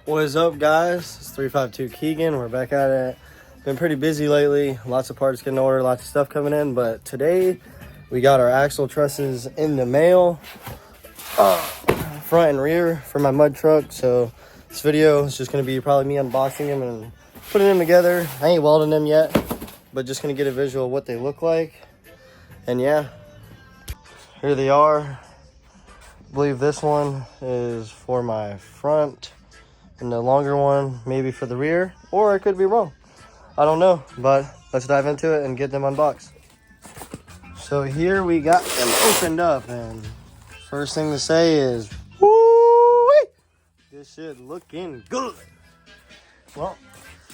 What is up, guys? It's 352 Keegan. We're back at it. Been pretty busy lately. Lots of parts getting ordered, lots of stuff coming in. But today, we got our Axel Trusses in the mail. Front and rear for my mud truck. So this video is just going to be probably me unboxing them and putting them together. I ain't welding them yet, but just going to get a visual of what they look like. And yeah, here they are. I believe this one is for my front, and the longer one maybe for the rear, or I could be wrong. I don't know, but let's dive into it and get them unboxed. So here we got them opened up, and first thing to say is, woo-wee! This shit looking good. Well,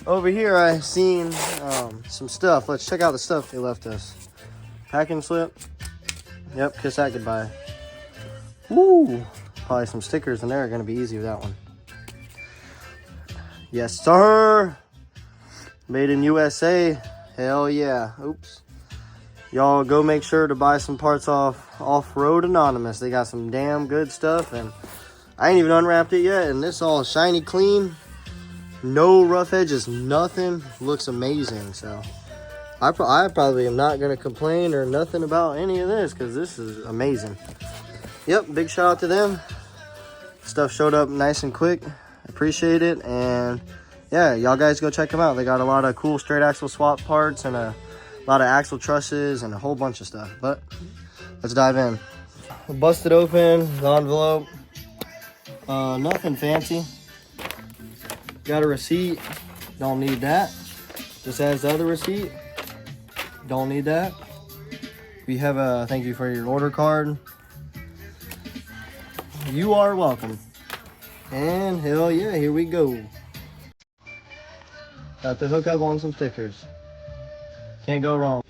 over here I seen some stuff. Let's check out the stuff they left us. Packing slip. Yep, kiss that goodbye. Woo! Probably some stickers in there are gonna be easy with that one. Yes, sir. Made in USA. Hell yeah. Oops. Y'all go make sure to buy some parts off Off-Road Anonymous. They got some damn good stuff, and I ain't even unwrapped it yet, and this all shiny clean. No rough edges, nothing. Looks amazing, so I probably am not going to complain or nothing about any of this, because this is amazing. Yep, big shout out to them. Stuff showed up nice and quick. Appreciate it, and yeah, y'all guys go check them out. They got a lot of cool straight axle swap parts and a lot of Axel Trusses and a whole bunch of stuff. But let's dive in. Busted open the envelope. Nothing fancy. Got a receipt. Don't need that. Just has the other receipt. Don't need that. We have a thank you for your order card. You are welcome. And hell yeah, here we go. Got the hook up on some stickers. Can't go wrong.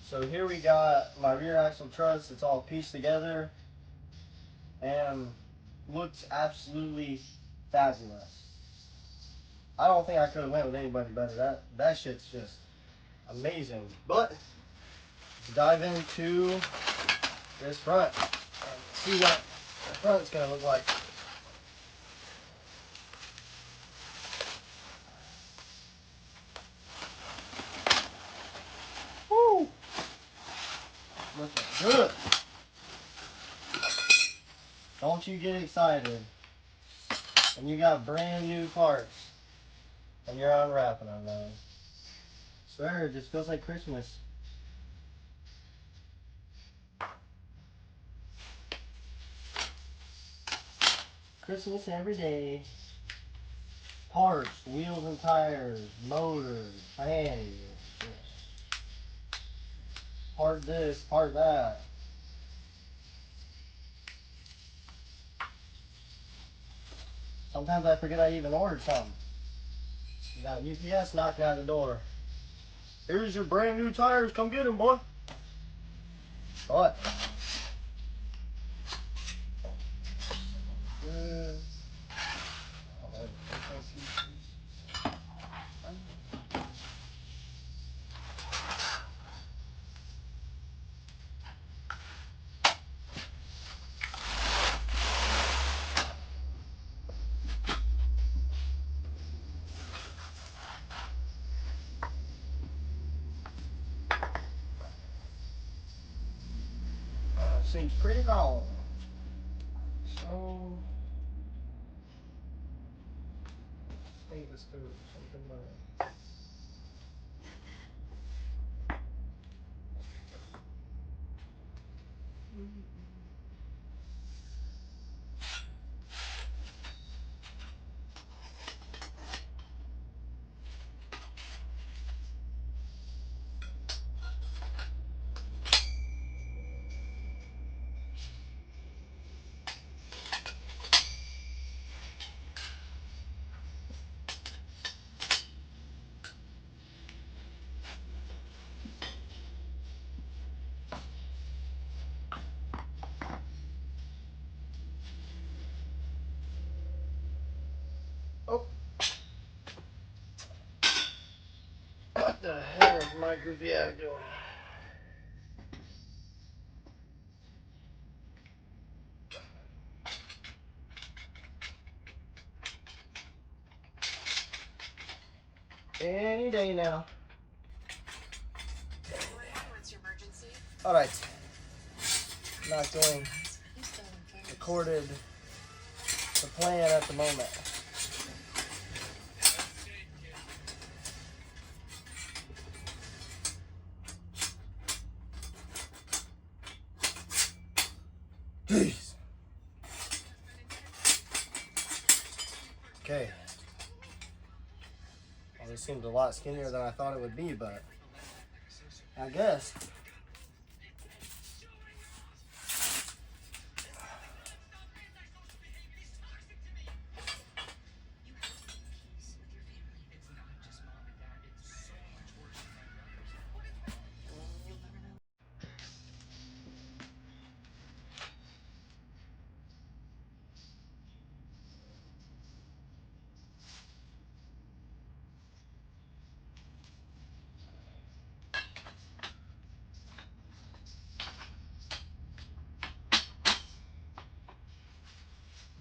So here we got my rear axle truss. It's all pieced together and looks absolutely fabulous. I don't think I could have went with anybody better. That shit's just amazing. But let's dive into this front and see what the front's gonna look like. Woo! Looking good. Don't you get excited when you got brand new parts and you're unwrapping them, man. I swear, it just feels like Christmas. Christmas every day. Parts, wheels and tires, motors, fans, part this, part that. Sometimes I forget I even ordered something. You got UPS knocking at the door. Here's your brand new tires, come get them, boy. What? Seems pretty long. So I think let's do something like oh. What the hell is my goofy ass doing? Any day now. All right. Not doing recorded the plan at the moment. Jeez. Okay. Well, this seemed a lot skinnier than I thought it would be, but I guess.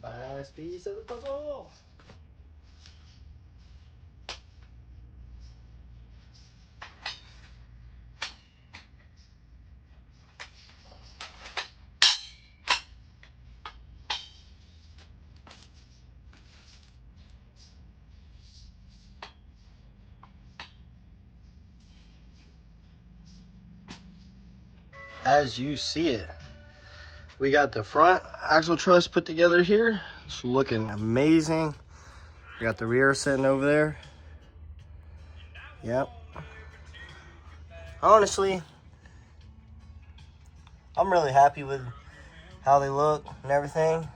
Last piece of the puzzle. As you see it, we got the front axle truss put together here. It's looking amazing. We got the rear sitting over there. Yep. Honestly, I'm really happy with how they look and everything.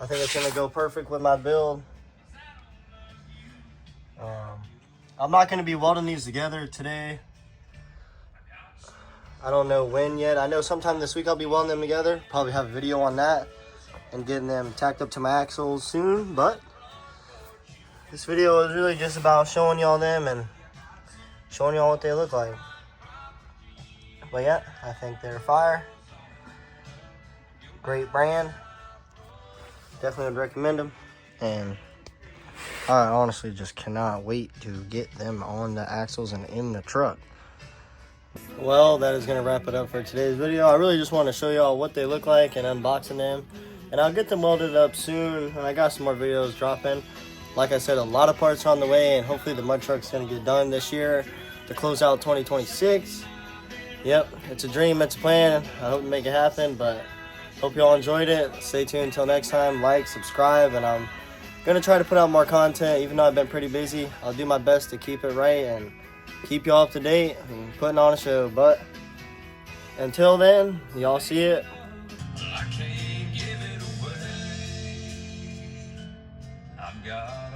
I think it's gonna go perfect with my build. I'm not gonna be welding these together today. I don't know when yet. I know sometime this week I'll be welding them together. Probably have a video on that and getting them tacked up to my axles soon. But this video is really just about showing y'all them and showing y'all what they look like. But yeah, I think they're fire. Great brand. Definitely would recommend them. And I honestly just cannot wait to get them on the axles and in the truck. Well, that is going to wrap it up for today's video. I really just want to show y'all what they look like and unboxing them. And I'll get them welded up soon. And I got some more videos dropping. Like I said, a lot of parts are on the way. And hopefully the mud truck's going to get done this year to close out 2026. Yep, it's a dream, it's a plan. I hope to make it happen. But hope y'all enjoyed it. Stay tuned until next time. Like, subscribe. And I'm going to try to put out more content. Even though I've been pretty busy, I'll do my best to keep it right and keep y'all up to date and putting on a show. But until then, y'all see it. I can't give it away. I've got